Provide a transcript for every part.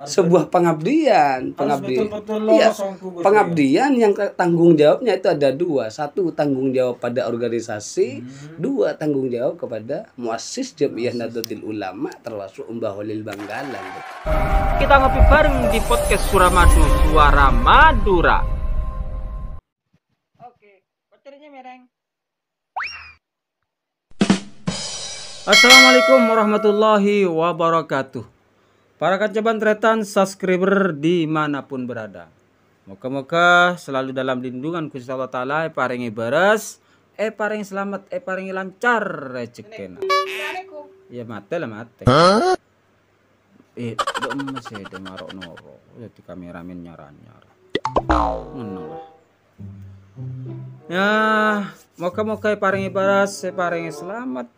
sebuah pengabdian, betul-betul iya, Gus, pengabdian yang tanggung jawabnya itu ada dua. Satu, tanggung jawab pada organisasi. Dua, tanggung jawab kepada muassis Jam'iyah Nahdlatul Ulama termasuk Mbah Holil Bangkalan. Kita ngopi bareng di podcast Suramadu, Suara Madura. Oke, baterainya mereng. Assalamualaikum warahmatullahi wabarakatuh. Para kacaban tretan subscriber dimanapun berada, moga-moga selalu dalam lindungan Gusti Allah Ta'ala. Paringi beres, paringi selamat, paringi lancar rezekina. Ya mate lah mate. Masih ada marok noro. Jadi kameramen nyaranyar. Menang lah. Ya, moga-moga paringi beres, paringi selamat.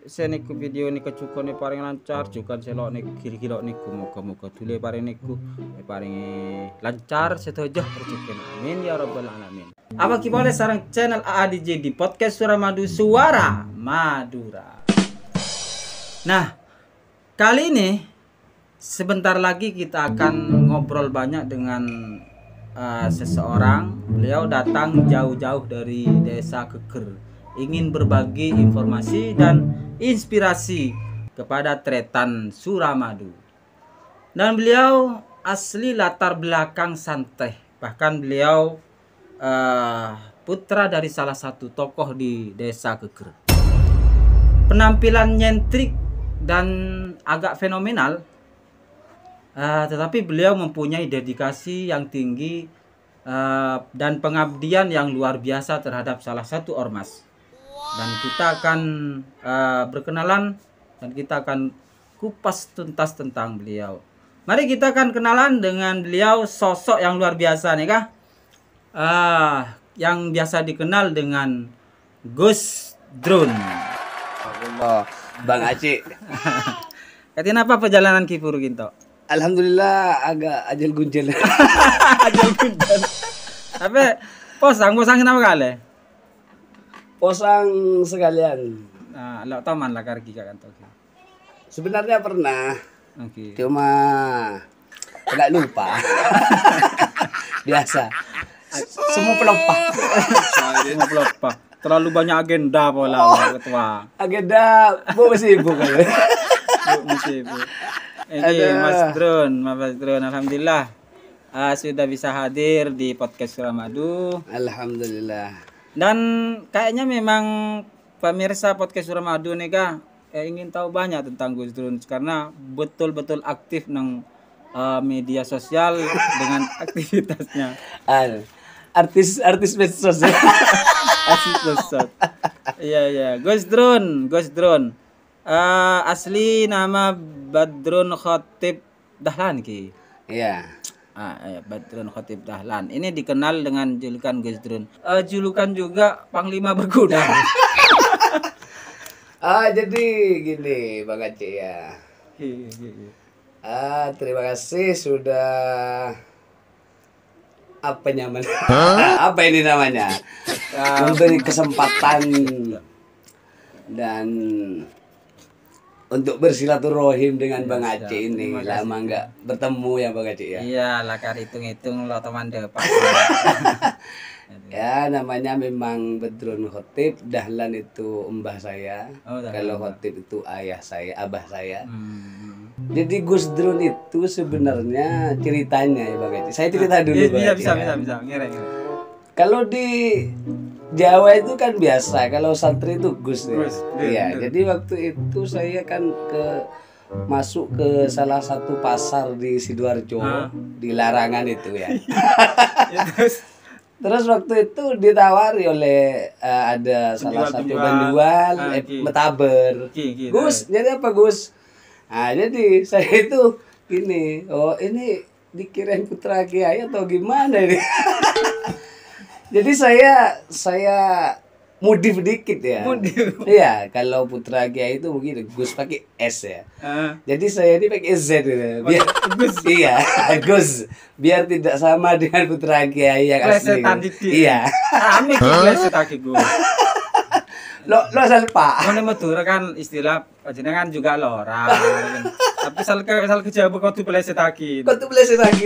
Saya niku video niku cukup nih paling lancar, juga selok niku kiri-kiri niku moga-moga dulu paling niku paling lancar setuju rezeki. Amin ya rabbal alamin. Apa boleh sarang channel AADJ di podcast Suramadu, Suara Madura. Nah, kali ini sebentar lagi kita akan ngobrol banyak dengan seseorang. Beliau datang jauh-jauh dari desa Geger, ingin berbagi informasi dan inspirasi kepada tretan Suramadu. Dan beliau asli latar belakang santai. Bahkan beliau putra dari salah satu tokoh di desa Geger. Penampilan nyentrik dan agak fenomenal, tetapi beliau mempunyai dedikasi yang tinggi dan pengabdian yang luar biasa terhadap salah satu ormas. Dan kita akan berkenalan dan kita akan kupas tuntas tentang beliau. Mari kita akan kenalan dengan beliau, sosok yang luar biasa nih kah? Yang biasa dikenal dengan Gus Drun. Allah, Bang Aceh. Katiin apa perjalanan Kipur Ginto? Alhamdulillah agak ajal gunjel. Ajal gunjel. Tapi posang kenapa kali? Posang sekalian. Nah, lo taman lah kargi kan tuh. Sebenarnya pernah. Okay. Cuma agak lupa. Biasa. Semua pelupa. Semua pelupa. Terlalu banyak agenda pola ketua. Agenda bu sibuk kan. Bu sibuk. Mas Drun, alhamdulillah sudah bisa hadir di podcast Suramadu. Alhamdulillah. Dan kayaknya memang pemirsa podcast Suramadu nih kah ingin tahu banyak tentang Gus Drun karena betul-betul aktif nang media sosial dengan aktivitasnya. Artis medsos. Artis medsos. Iya. Gus Drun. Asli nama Badrun Khatib Dahlan ki. Iya. Badrun Khatib Dahlan. Ini dikenal dengan julukan Gus Drun. Julukan juga Panglima Berkuda. Jadi gini Bang Aceh ya. Terima kasih sudah apa ini namanya? Memberi kesempatan dan untuk bersilaturahim dengan Bang Aceh ini. Lama nggak bertemu ya Bang Aceh ya. Iya lah, kan hitung-hitung lo teman depan. Ya namanya memang Badrun Khatib Dahlan itu mbah saya. Kalau Khatib itu ayah saya, abah saya. Jadi Gus Drun itu sebenarnya ceritanya ya Bang Aceh. Saya cerita dulu Bang Aceh. Bisa. Ngira. Kalau di Jawa itu kan biasa, kalau santri itu Gus ya. Iya, jadi waktu itu saya kan masuk ke salah satu pasar di Sidoarjo, di Larangan itu ya. Terus waktu itu ditawari oleh ada salah satu penjual metaber. Gus, jadi apa Gus? Nah, jadi saya itu gini, ini dikirain putra kiai atau gimana ini? Jadi saya modif dikit ya. Iya, kalau putra kiai itu begitu, Gus pakai S ya. Jadi saya ini pakai Z ya. Biar Gus. Iya, Gus. Biar tidak sama dengan putra kiai yang asli. Iya. Kami pleset Gus. Lo asal Pak. Mana Madura kan istilah jenengan juga lora. Tapi sal kejabu kau tuh pelesetakin. Kau tuh lagi.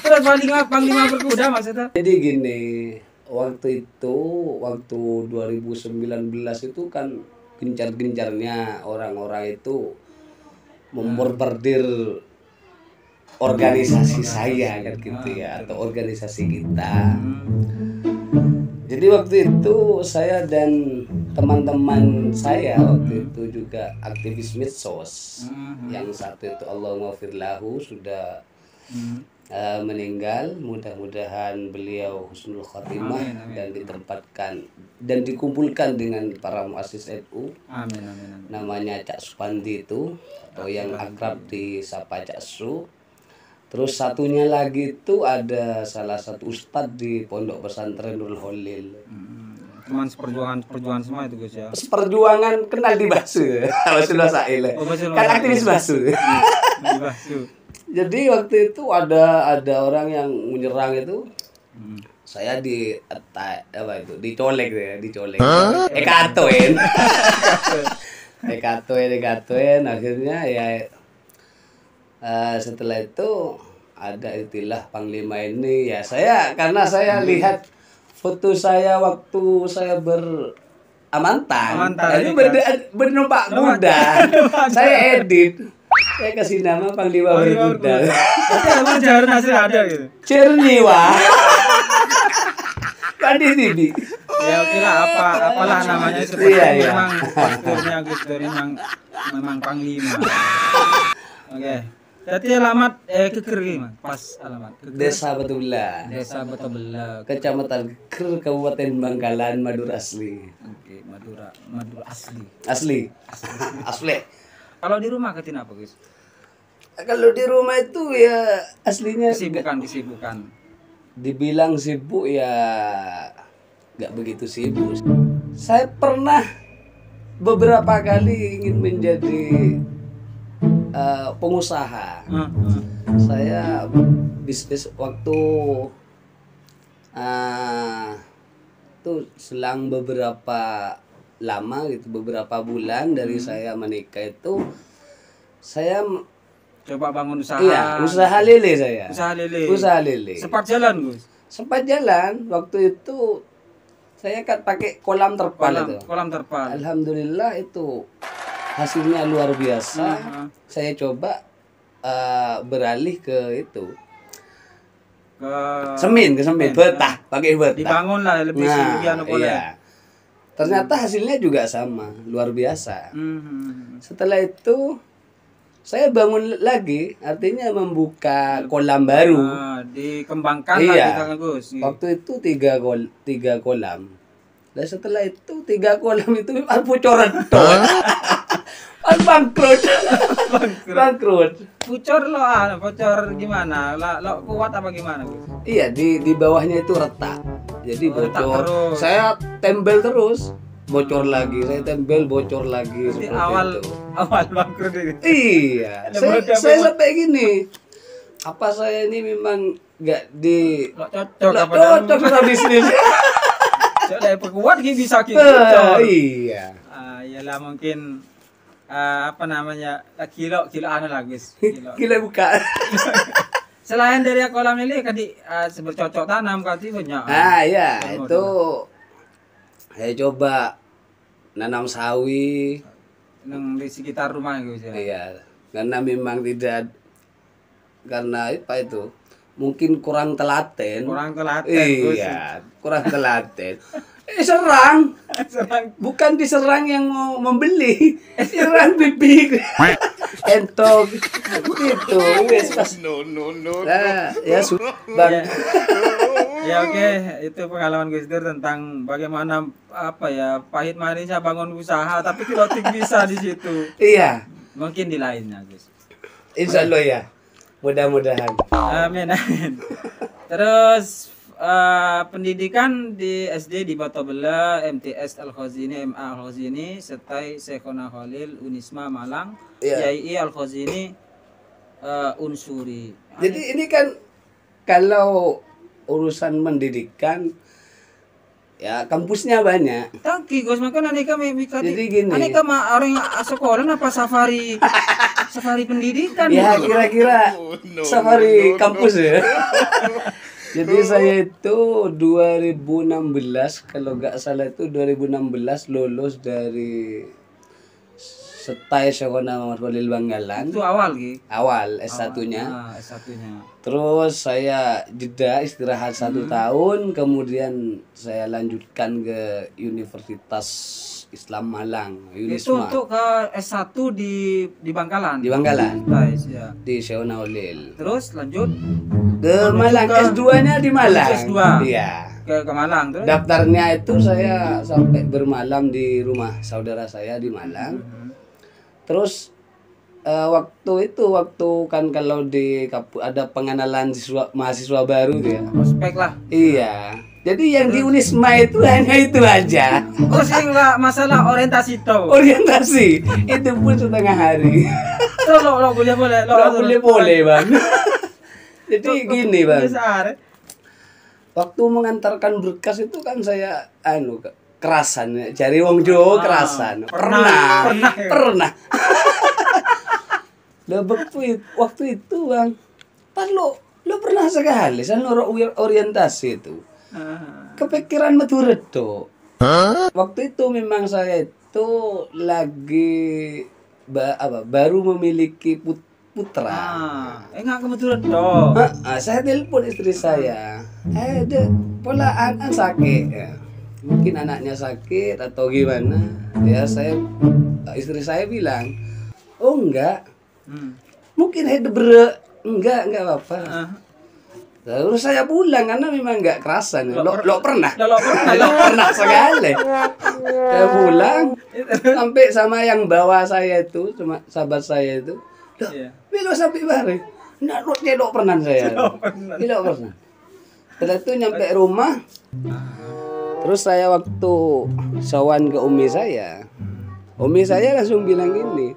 Terus panglima berkuda maksudnya. Jadi gini, waktu 2019 itu kan gencar-gencarnya orang-orang itu memborbardir organisasi saya kan gitu ya, atau organisasi kita. Jadi waktu itu saya dan teman-teman saya waktu itu juga aktivis medsos. Yang satu itu Allahumma sudah meninggal, mudah-mudahan beliau husnul khotimah dan ditempatkan dan dikumpulkan dengan para muassis NU. Namanya Cak Supandi itu, atau yang akrab disapa Cak Su. Terus satunya lagi itu ada salah satu ustadz di Pondok Pesantren Nurul Holil. Teman seperjuangan semua itu Gus ya. Seperjuangan kenal di Basu. Kalau sudah saya. Kan aktivis Basu. Jadi waktu itu ada orang yang menyerang itu. Saya dicolek ya, dicolek. Ekatoin akhirnya ya. Setelah itu ada istilah panglima ini ya, karena saya lihat foto saya waktu saya beramantan itu bernumpak kuda. Saya edit, saya kasih nama panglima berkuda. Tapi emang jarang hasil ada gitu. Cerniwa. Kan di TV. Ya kira apalah namanya seperti memang posturnya Gus Dur memang panglima. Oke. Jadi alamat Keker gimana? Pas alamat. Keker. Desa Batubelah. Desa Batubelah. Kecamatan Keker, Kabupaten Bangkalan, Madura asli. Oke, Madura asli. Asli. Kalau di rumah ketin apa, Gus? Kalau di rumah itu ya aslinya kesibukan. Dibilang sibuk ya nggak begitu sibuk. Saya pernah beberapa kali ingin menjadi pengusaha. Saya bisnis waktu tuh selang beberapa lama gitu, beberapa bulan dari saya menikah itu saya coba bangun usaha. Iya, usaha lele saya. Usaha lele. Sempat jalan, Gus. Sempat jalan. Waktu itu saya kan pakai kolam terpal itu. Kolam terpal. Alhamdulillah itu hasilnya luar biasa. Saya coba beralih ke itu. Ke semen, betah, pakai betah. Dibangun lah lebih sekian iya. Ternyata hasilnya juga sama, luar biasa. Setelah itu saya bangun lagi, artinya membuka kolam baru. Dikembangkan iya. Lagi Gus. Waktu itu tiga kolam. Dan setelah itu 3 kolam itu bocoran doang. Bangkrut. Bocor gimana? Lo kuat apa gimana, Gus? Iya, di bawahnya itu retak. Jadi bocor. Saya tembel terus. Bocor lagi, saya tembel bocor lagi. Jadi awal bangkrut ini. Iya. Saya sampai gini. Apa saya ini memang enggak cocok sama bisnis. Jadi perkuat bisa gitu. Iya. Iyalah mungkin apa namanya? Kilo lah, Gus. Kilo buka. Selain dari kolam ini kan bercocok tanam kan banyak. Iya, itu saya coba nanam sawi di sekitar rumah Gus ya. Iya, karena memang karena apa itu? Mungkin kurang telaten. Iya, kurang telaten. Serang. Bukan diserang yang mau membeli. Serang bibik. Entok. Gitu. Wes pas. No. Nah, ya sudah. Bang. Ya oke, itu pengalaman Gus Dur tentang bagaimana pahit manisnya bangun usaha tapi kilotik bisa di situ. Iya. Mungkin di lainnya, Gus. Insyaallah ya. Mudah-mudahan. Amin. Terus pendidikan di SD di Batobela, MTS Al-Khazini, MA Al-Khazini, Setai Sekhona Khalil, Unisma Malang, YI Al-Khazini, Unsuri. Jadi ini kan kalau urusan pendidikan Ya kampusnya banyak. Tangki Gus, makanya aneka Jadi gini. Aneka mah orang sekolah apa safari safari pendidikan. Ya kira-kira safari kampus ya. Jadi saya itu 2016 kalau nggak salah itu 2016 lulus dari Setai Sekolah Muhammad Khalil Banggalan. Itu awal gitu. Awal S1-nya. S1-nya. Terus saya jeda istirahat 1 tahun, kemudian saya lanjutkan ke Universitas Islam Malang, Itu Unisma. untuk ke S1 di Bangkalan. Di Bangkalan. Ya. Di Syekh Naulil. Terus lanjut Ke Malang, S2-nya di Malang. S2. Iya. Ke Malang terus. Daftarnya itu saya sampai bermalam di rumah saudara saya di Malang. Terus waktu kan kalau di ada pengenalan mahasiswa baru tuh ya. Prospek lah. Iya. Jadi yang di Unisma itu hanya itu aja. Oh, sing lah masalah orientasi itu. Orientasi itu pun setengah hari. Lo boleh, Bang. Jadi gini, Bang. Waktu mengantarkan berkas itu kan saya kerasan ya. Cari wong Jawa kerasan. Pernah. Lah waktu itu, Bang. Pas lo pernah sekali saya orientasi itu. Kepikiran metu redo. Waktu itu memang saya itu lagi baru memiliki putra. Enggak kebetulan dong. Saya telepon istri saya. Pola anak sakit. Ya. Mungkin anaknya sakit atau gimana. Ya istri saya bilang, "Oh enggak. Mungkin enggak apa-apa." Terus saya pulang karena memang enggak kerasan. Lo pernah sekali. Saya pulang sampai sama yang bawa saya itu, cuma sahabat saya itu. Bilo sampai bare. Ndak lo pernah saya. Bilo pernah. Setelah itu nyampe rumah. Terus saya waktu sawan ke umi saya langsung bilang gini.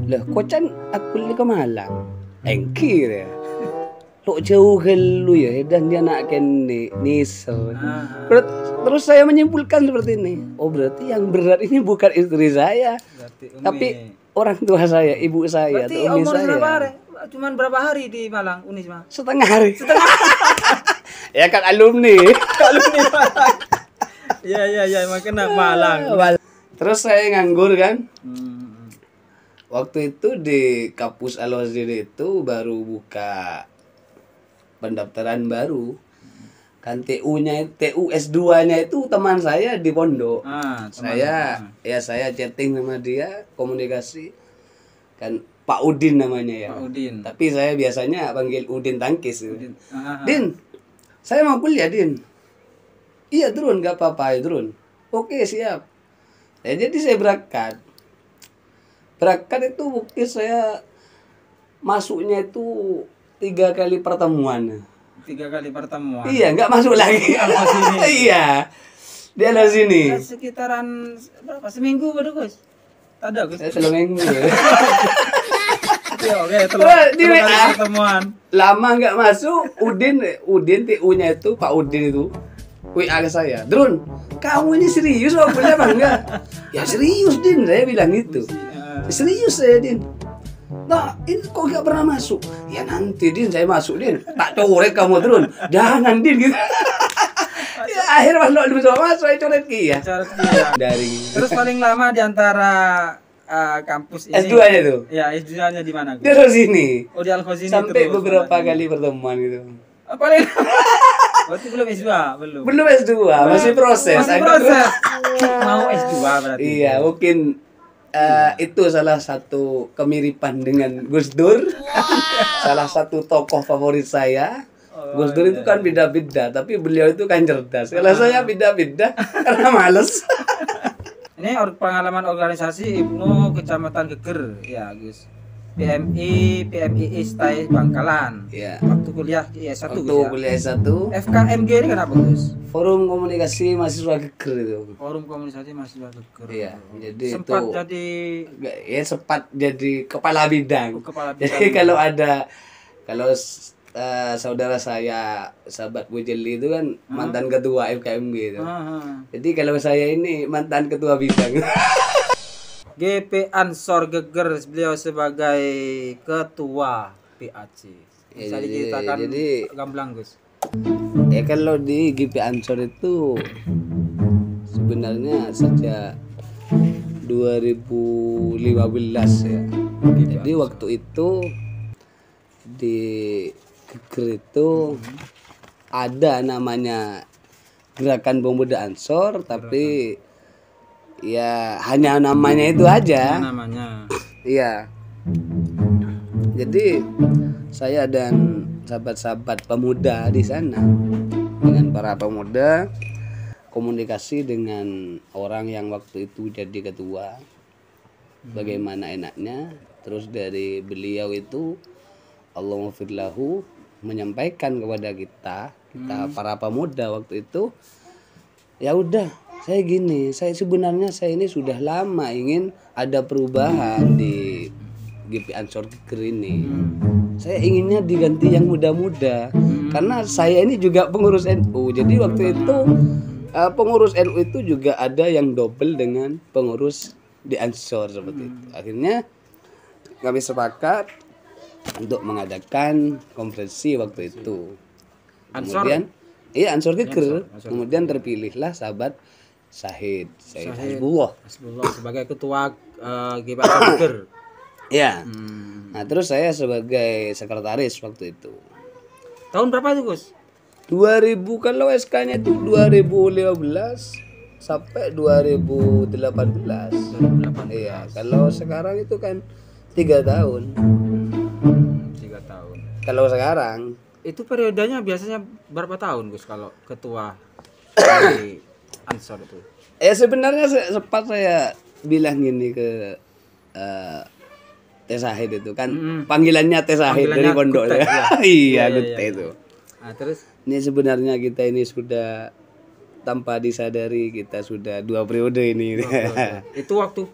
Lah, kocan aku ke Malang. Engkir ya. Lo jauh ke lu ya dan dia nak kene niser. Terus saya menyimpulkan seperti ini. Oh, berarti yang berat ini bukan istri saya. Tapi orang tua saya, ibu saya, berarti atau umi umur saya. Berapa hari? Cuman berapa hari di Malang, Unisma? Setengah hari. Ya kan alumni. Malang. Ya, makanya Malang. Terus saya nganggur kan. Waktu itu di kampus Al-Azhar itu baru buka pendaftaran baru. Kan TU S2-nya itu teman saya di pondok. Saya chatting sama dia, komunikasi. Kan Pak Udin namanya ya. Pak Udin. Tapi saya biasanya panggil Udin Tangkis. Din, saya mau kuliah, Din. Iya, turun, gak apa-apa, turun. Oke, siap. Ya, jadi saya berangkat itu bukti saya masuknya itu 3 kali pertemuan. 3 kali pertemuan. Iya, nggak masuk lagi. Iya, dia ada sini. Sekitaran berapa? Seminggu baru Gus? Ada Gus? Seminggu. Ya, oke. Terus pertemuan. Lama nggak masuk. Udin TU-nya itu Pak Udin itu WA ke saya. Drun, kamu ini serius apa boleh apa enggak? Ya serius, Din, saya bilang gitu. Serius saya, Din. Nah, ini kok gak pernah masuk? Ya nanti, Din, saya masuk, Din. Tak coret kamu, Drun. Jangan, Din, gitu. Ya, akhirnya pas lo bisa masuk, saya coret iya. Terus paling lama di antara kampus ini. S2-nya tuh? Ya, S2-nya di mana? Di Al-Khazini. Oh, di Al-Khazini. Sampai beberapa kali pertemuan gitu. Paling berarti belum S2, belum. Belum S2, masih proses. Mau S2 berarti. Iya, mungkin itu salah satu kemiripan dengan Gus Dur. Salah satu tokoh favorit saya. Gus Dur itu kan beda-beda, tapi beliau itu kan cerdas. Kalau saya beda-beda karena males. Ini pengalaman organisasi Ibnu Kecamatan Geger, ya Gus. PMI Stai Bangkalan. Iya. Waktu kuliah S1 Waktu Gus ya. kuliah S1. FKMG ini kenapa Gus? Forum Komunikasi Mahasiswa Geger itu. Forum Komunikasi Mahasiswa Geger. Iya, jadi sempat sempat jadi kepala bidang. Kepala bidang. Jadi kalau saudara saya, sahabat gue Jeli itu kan mantan ketua FKMB itu. Jadi kalau saya ini mantan ketua bidang. GP Ansor Geger, beliau sebagai ketua PAC. Bisa diceritakan gamblang Gus. Ya kalau di GP Ansor itu sebenarnya sejak 2015 ya. Jadi waktu itu di Geger itu ada namanya Gerakan Pemuda Ansor, tapi ya hanya namanya itu aja. Namanya. Iya. Jadi saya dan sahabat-sahabat pemuda di sana dengan para pemuda komunikasi dengan orang yang waktu itu jadi ketua. Bagaimana enaknya, terus dari beliau itu Allahumma firlahu menyampaikan kepada kita para pemuda waktu itu, ya udah saya gini, saya ini sudah lama ingin ada perubahan di GP Ansor Geger ini. Saya inginnya diganti yang muda-muda karena saya ini juga pengurus NU. Jadi waktu itu pengurus NU itu juga ada yang double dengan pengurus di Ansor seperti itu. Akhirnya kami sepakat untuk mengadakan konferensi waktu itu. Kemudian Ansor Geger. Kemudian terpilihlah sahabat Syahid Hasbullah sebagai ketua GP Ansor Geger. Ya. Nah, terus saya sebagai sekretaris waktu itu. Tahun berapa itu, Gus? 2000, kalau SK-nya itu 2015 sampai 2018. Iya, kalau sekarang itu kan 3 tahun. 3 tahun. Kalau sekarang itu periodenya biasanya berapa tahun, Gus, kalau ketua di Ansor itu? Sebenarnya sempat saya bilang gini ke Teh Syahid itu kan panggilannya Teh Syahid dari pondok ya. Iya, Gute itu. Nah, terus ini sebenarnya kita ini sudah tanpa disadari kita sudah 2 periode ini. Itu waktu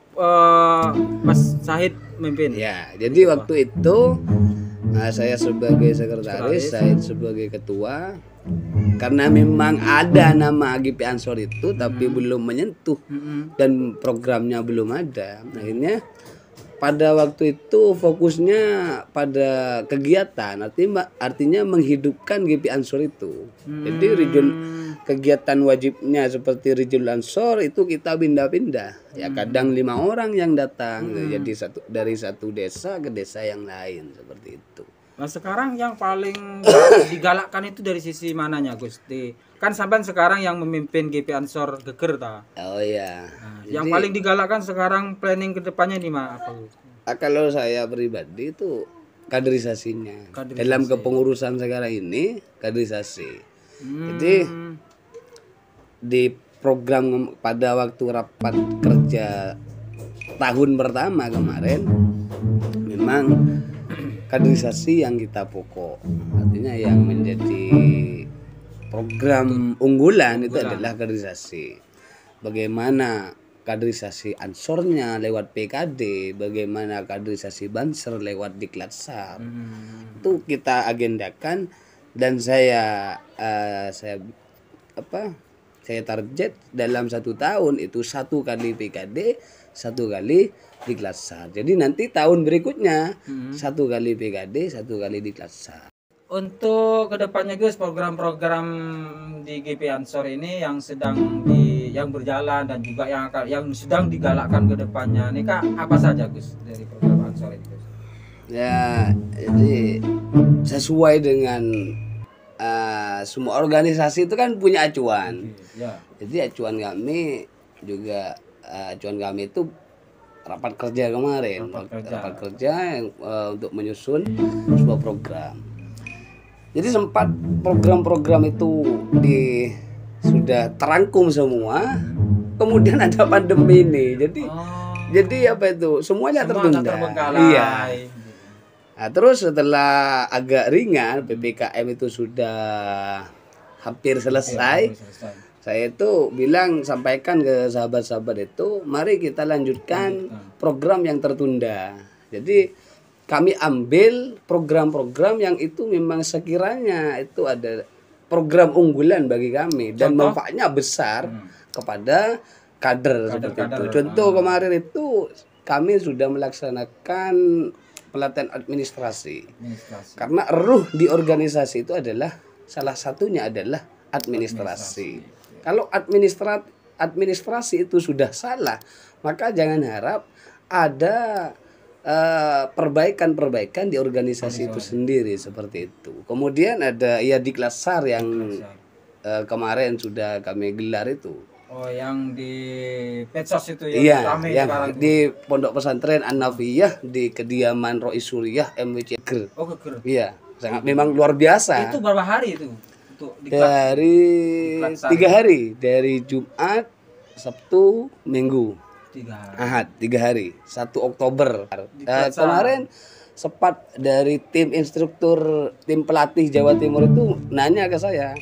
Mas Syahid memimpin. Ya, jadi waktu itu saya sebagai sekretaris, Syahid sebagai ketua. Karena memang ada nama GP Ansor itu tapi belum menyentuh dan programnya belum ada. Akhirnya pada waktu itu fokusnya pada kegiatan, artinya menghidupkan GP Ansor itu. Jadi kegiatan wajibnya seperti Rijul Ansor itu kita pindah-pindah. Ya kadang 5 orang yang datang, jadi dari satu desa ke desa yang lain seperti itu. Nah sekarang yang paling digalakkan itu dari sisi mananya, Gus? Kan sampai sekarang yang memimpin GP Ansor Geger ta? Oh iya. Nah, yang paling digalakkan sekarang planning kedepannya di mana apa, Gus? Kalau saya pribadi itu kaderisasinya. Dalam kepengurusan sekarang ini kaderisasi. Jadi di program pada waktu rapat kerja tahun pertama kemarin memang kaderisasi yang kita pokok, artinya yang menjadi program unggulan itu adalah kaderisasi. Bagaimana kaderisasi Ansornya lewat PKD, bagaimana kaderisasi Banser lewat Diklatsar, itu kita agendakan dan saya target dalam 1 tahun itu 1 kali PKD, 1 kali Diklatsar. Jadi nanti tahun berikutnya 1 kali PKD, 1 kali Diklatsar. Untuk kedepannya, Gus, program-program di GP Ansor ini yang berjalan dan juga yang sedang digalakkan kedepannya, ini Kak, apa saja, Gus, dari program Ansor ini, Gus? Ya, jadi sesuai dengan semua organisasi itu kan punya acuan. Jadi acuan kami itu rapat kerja kemarin, rapat kerja yang untuk menyusun sebuah program. Jadi sempat program-program itu sudah terangkum semua, kemudian ada pandemi ini. Jadi apa itu? Semuanya tertunda. Iya. Nah, terus setelah agak ringan PPKM itu sudah hampir selesai. Saya itu sampaikan ke sahabat-sahabat itu, mari kita lanjutkan program yang tertunda. Jadi kami ambil program-program yang itu memang sekiranya itu ada program unggulan bagi kami dan manfaatnya besar kepada kader seperti itu. Contoh kemarin itu kami sudah melaksanakan pelatihan administrasi. Karena ruh di organisasi itu adalah salah satunya adalah administrasi. Kalau administrasi itu sudah salah, maka jangan harap ada perbaikan-perbaikan di organisasi itu sendiri seperti itu. Kemudian ada ya Diklasar yang kemarin sudah kami gelar itu. Oh, yang di Petsos itu ya? Iya, yang di Pondok Pesantren An-Nafiyah di kediaman Rois Suriah MWC Geger. Oh, Geger. Iya, sangat memang luar biasa. Itu berapa hari itu? Dari 3 hari, dari Jumat, Sabtu, Minggu. 3 hari. Ahad, 3 hari. 1 Oktober. Kemarin sempat dari tim instruktur, tim pelatih Jawa Timur itu nanya ke saya,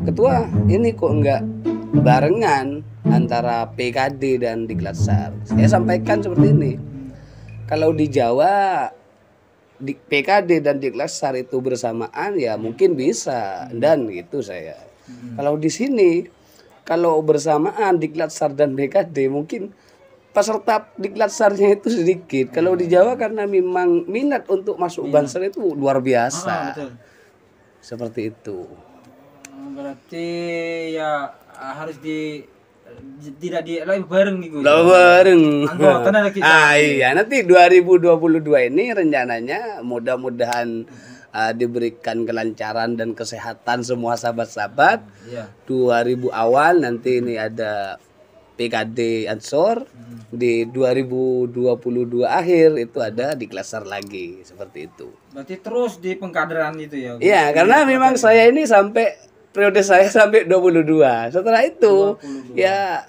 Ketua, ini kok enggak barengan antara PKD dan Diklasar? Saya sampaikan seperti ini. Kalau di Jawa di PKD dan Diklasar itu bersamaan ya mungkin bisa dan gitu saya. Kalau di sini kalau bersamaan Diklasar dan PKD mungkin peserta Diklasarnya itu sedikit. Kalau di Jawa karena memang minat untuk masuk Banser itu luar biasa. Betul. Seperti itu. Berarti ya harus tidak di bareng gitu. Bareng. Iya, nanti 2022 ini rencananya mudah-mudahan diberikan kelancaran dan kesehatan semua sahabat-sahabat. 2000 awal nanti ini ada PKD Ansor, di 2022 akhir itu ada Diklasar lagi seperti itu. Berarti terus di pengkaderan itu ya? Iya, karena memang saya ini sampai periode saya sampai 22. Setelah itu 22. Ya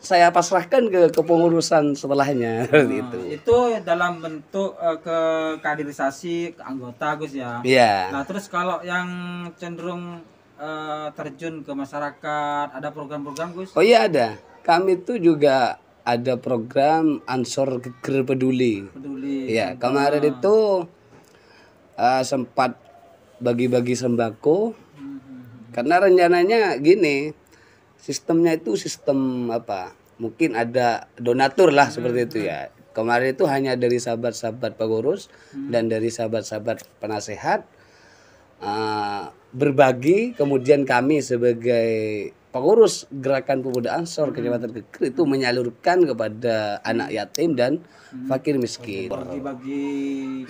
saya pasrahkan ke kepengurusan setelahnya itu. Itu dalam bentuk kaderisasi anggota Gus ya. Iya. Nah, terus kalau yang cenderung terjun ke masyarakat, ada program-program Gus? Oh iya ada. Kami itu juga ada program Ansor Geger Peduli. Iya, kemarin itu sempat bagi-bagi sembako. Karena rencananya gini, sistemnya itu sistem apa? Mungkin ada donatur lah seperti itu ya. Kemarin itu hanya dari sahabat-sahabat pengurus dan dari sahabat-sahabat penasehat berbagi. Kemudian kami sebagai pengurus Gerakan Pemuda Ansor Kecamatan Geger itu menyalurkan kepada anak yatim dan fakir miskin.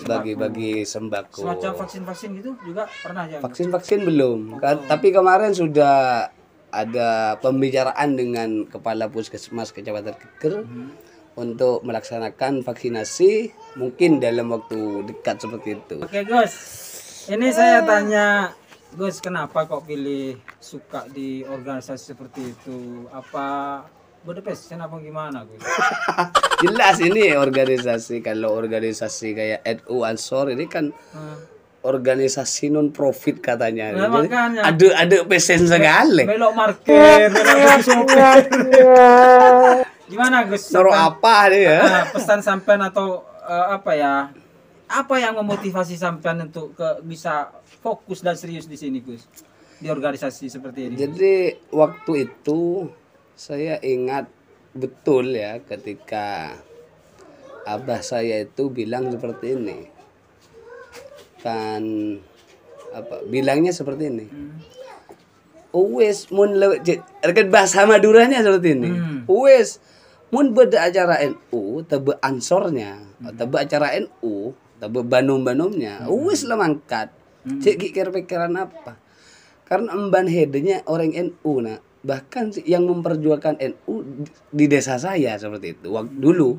Bagi-bagi sembako. Semacam vaksin-vaksin gitu juga pernah ya? Vaksin-vaksin belum. Tapi kemarin sudah ada pembicaraan dengan Kepala Puskesmas Kecamatan Geger untuk melaksanakan vaksinasi mungkin dalam waktu dekat seperti itu. Oke Gus, ini saya tanya Gus, kenapa kok pilih suka di organisasi seperti itu? Apa berdepesan apa gimana Gus? Jelas ini organisasi, kalau organisasi kayak NU Ansor ini kan organisasi non profit katanya. Nah, ada pesen sekali. Belok market, belok sopir. Gimana Gus? Noro apa nih ya? Pesan sampean atau apa ya? Apa yang memotivasi sampean untuk bisa fokus dan serius di sini Gus? Di organisasi seperti ini. Jadi waktu itu saya ingat betul ya ketika abah saya itu bilang seperti ini. Kan apa bilangnya seperti ini. Wes mun rekan bahasa Maduranya seperti ini. Wes mun beda acara NU tebe ansornya, tebe acara NU, tebe banum-banumnya. Wes lah mangkat. Cek pikir-pikiran apa? Karena emban hedenya orang NU nah. Bahkan yang memperjuangkan NU di desa saya seperti itu waktu dulu.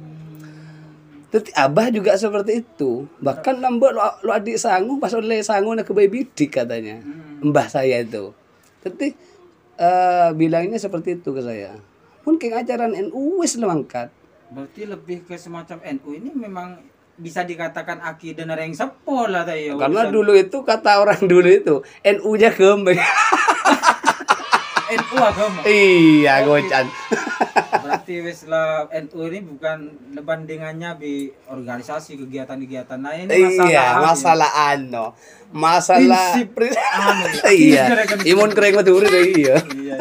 Terus abah juga seperti itu. Bahkan nambah lo adik sangu pas oleh sangu nak ke bidik katanya. Mbah saya itu. Tapi bilangnya seperti itu ke saya. Mungkin ajaran NU wis lengkap. Berarti lebih ke semacam NU ini memang bisa dikatakan akidah yang sepol lah ya. Karena dulu itu kata orang dulu itu NU-nya gembeng. NU agama. Iya, Gocan. Berarti wis lah NU ini bukan bandingannya di organisasi kegiatan-kegiatan. Nah ini masalah masalah iya. Imun kering mati urip iya. Iya.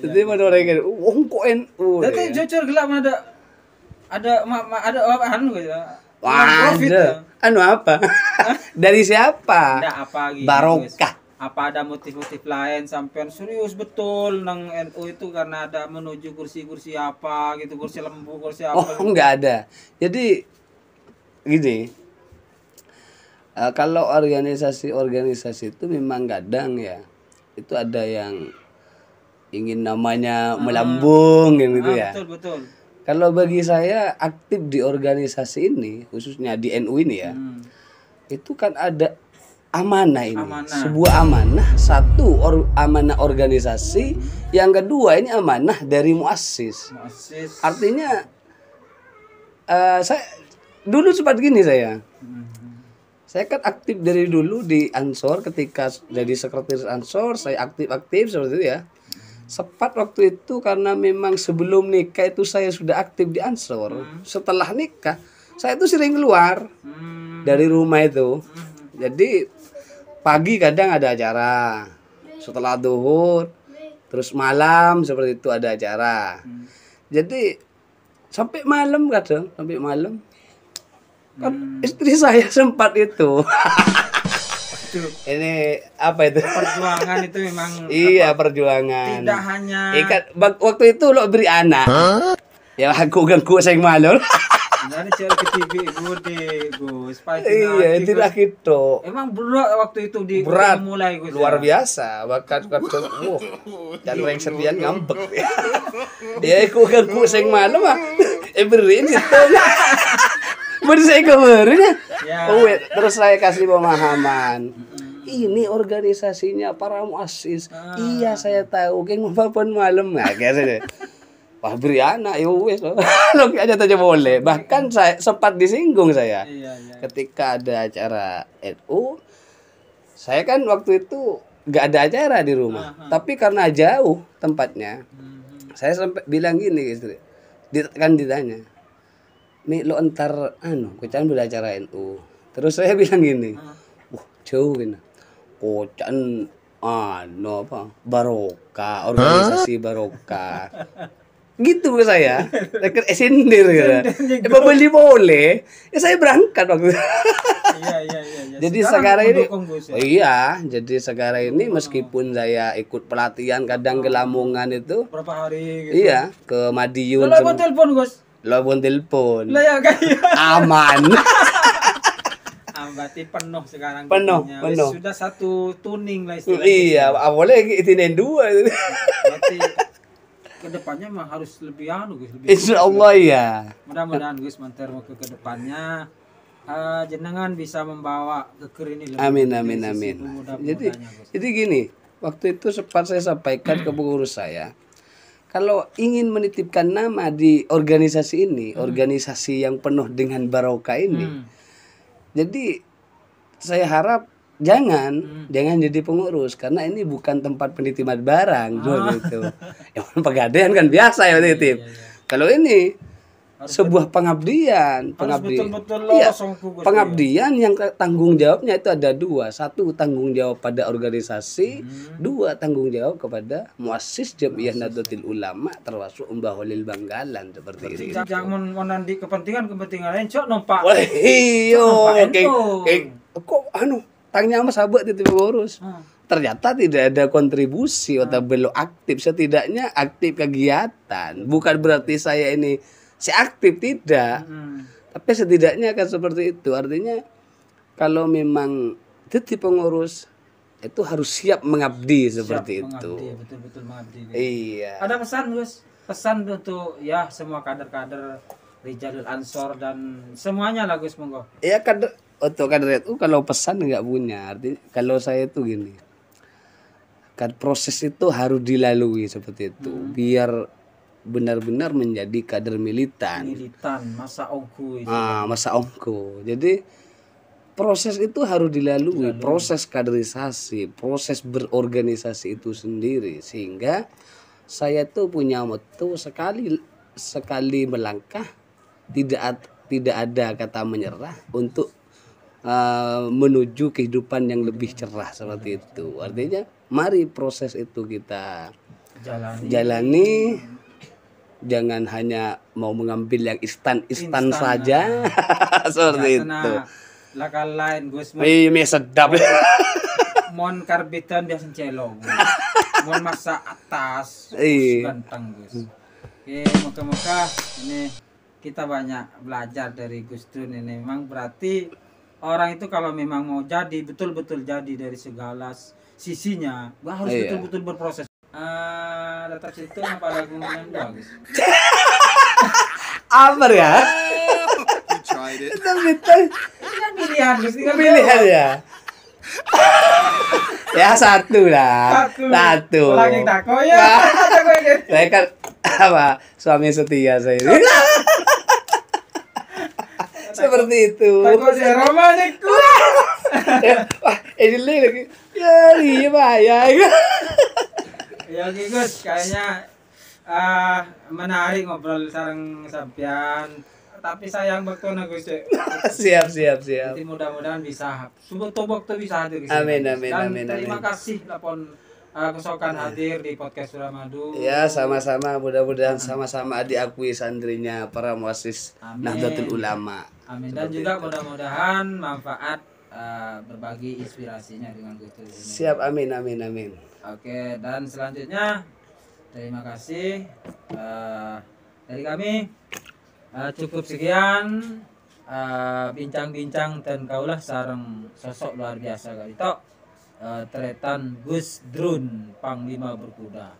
Jadi mana orang kan kok NU. Tapi jujur gelap ada anu gitu. Anu apa? Dari siapa? Ada apa gitu. Barokah. Apa ada motif-motif lain sampean serius betul nang NU itu karena ada menuju kursi-kursi apa gitu, kursi lembu, kursi apa? Oh, enggak ada. Jadi gini. Kalau organisasi itu memang kadang ya itu ada yang ingin namanya melambung gitu ya. Betul. Kalau bagi saya aktif di organisasi ini, khususnya di NU ini ya, itu kan ada amanah ini. Sebuah amanah, satu amanah organisasi, yang kedua ini amanah dari muassis. Artinya saya dulu sempat gini saya. Saya kan aktif dari dulu di Ansor, ketika jadi sekretaris Ansor, saya aktif seperti itu ya. Sempat waktu itu karena memang sebelum nikah itu saya sudah aktif di Ansor. Setelah nikah, saya itu sering keluar dari rumah itu. Jadi pagi kadang ada acara, setelah zuhur, terus malam seperti itu ada acara. Jadi sampai malam kadang, Kan istri saya sempat itu. Ini apa itu? Perjuangan itu memang iya, perjuangan. Tidak hanya waktu itu lo beri anak. Ya aku ganggu sing malu. Jadi cewek ketiga Gus. Iya, tidak gitu. Emang berat waktu itu berat mulai Gus. Luar biasa, bahkan dan orang serbian ngambek. Ya aku ganggu sing malu mah. Beri itu. Baru saya kabarnya. Terus saya kasih pemahaman. Ini organisasinya para muassis. Iya, saya tahu. Keng maupun malam nggak kayak wah beri anak yo wes lo aja saja boleh. Bahkan saya sempat disinggung saya. Ketika ada acara NU, saya kan waktu itu nggak ada acara di rumah. Tapi karena jauh tempatnya, saya sampai bilang gini istri. Kan ditanya. Nih lo entar kocan beracara NU. Terus saya bilang gini, wah jauh ini, kocan Barokah, organisasi Barokah, gitu ke saya, reker sindir gitu. Beli boleh, ya saya berangkat waktu itu. Iya. Jadi sekarang ini, jadi sekarang ini meskipun saya ikut pelatihan kadang ke Lamongan itu, berapa hari? Gitu. Iya, ke Madiun. Lo telepon Gus. Telepon. Lah ya kayak aman. Berarti penuh sekarang. Penuh. Sudah satu tuning lah istilahnya. Iya, awalnya itinin 2 itu. Berarti kedepannya memang harus lebih Gus. Insya Allah ya. Mudah-mudahan Gus manter ke kedepannya jenengan bisa membawa keker ini lebih. Amin. Jadi gini, waktu itu sempat saya sampaikan ke pengurus saya. Kalau ingin menitipkan nama di organisasi ini, organisasi yang penuh dengan barokah ini, jadi saya harap jangan jadi pengurus karena ini bukan tempat penitipan barang, gitu. Ya pegadaian kan biasa ya menitip. Kalau ini sebuah pengabdian. Iya, pengabdian yang tanggung jawabnya itu ada 2. 1 tanggung jawab pada organisasi, 2 tanggung jawab kepada muassis Jam'iyah Nahdlatul Ulama termasuk Mbah Holil Banggalan seperti ini. Jangan menandi kepentingan lain, cok nompak. Iya, kok tanya sama sahabat itu pengurus. Ternyata tidak ada kontribusi atau belum aktif, setidaknya aktif kegiatan. Bukan berarti saya ini aktif tidak, tapi setidaknya kan seperti itu. Artinya kalau memang jadi pengurus itu harus siap mengabdi seperti itu. Betul mengabdi. Iya. Ada pesan Gus, pesan untuk ya semua kader-kader Rijalul Ansor dan semuanya lah Gus, monggo. Iya, untuk kader itu kalau pesan nggak punya. Artinya kalau saya itu gini, kan proses itu harus dilalui seperti itu, biar benar-benar menjadi kader militan. Masa ongku. Masa ongku. Jadi proses itu harus dilalui, proses kaderisasi, proses berorganisasi itu sendiri, sehingga saya tuh punya motto sekali melangkah tidak ada kata menyerah untuk menuju kehidupan yang lebih cerah seperti itu. Artinya mari proses itu kita jalani. Jangan hanya mau mengambil yang instan saja. Seperti itu. Lakal lain Gus. Iya, sedap. Mon karbitan biasa celong. Mon masak atas. Ganteng Gus. Oke, moga-moga ini kita banyak belajar dari Gus Dun ini. Memang berarti orang itu kalau memang mau jadi betul-betul jadi dari segala sisinya, harus betul-betul berproses. Letak situ apa lagu yang bagus? Apa ya? Betul. Kan pilihan, pilihan ya. Ya satu lah. Satu. Lagi tako ya. Saya kan apa? Suami setia saya ini. Seperti itu. Tako si romanikku. Wah, ini lagi. Ya, iya bahaya. Ya Gus, kayaknya menarik ngobrol sareng sampean. Tapi sayang waktu Gus. Siap. Jadi mudah-mudahan bisa waktu bisa hadir. Amin. Terima kasih lapon kesokan hadir di podcast Suramadu. Ya, sama-sama, mudah-mudahan sama-sama diakui santrinya para muassis Nahdlatul Ulama. Amin. Dan juga mudah-mudahan manfaat berbagi inspirasinya dengan Gus ini. Siap, amin. Oke, dan selanjutnya terima kasih dari kami. Cukup sekian bincang-bincang dan kaulah sareng sosok luar biasa kali tok tretan Gus Drun Panglima Berkuda.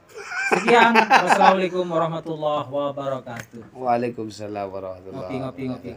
Sekian, wassalamualaikum warahmatullahi wabarakatuh. Waalaikumsalam warahmatullahi wabarakatuh. Ngopi.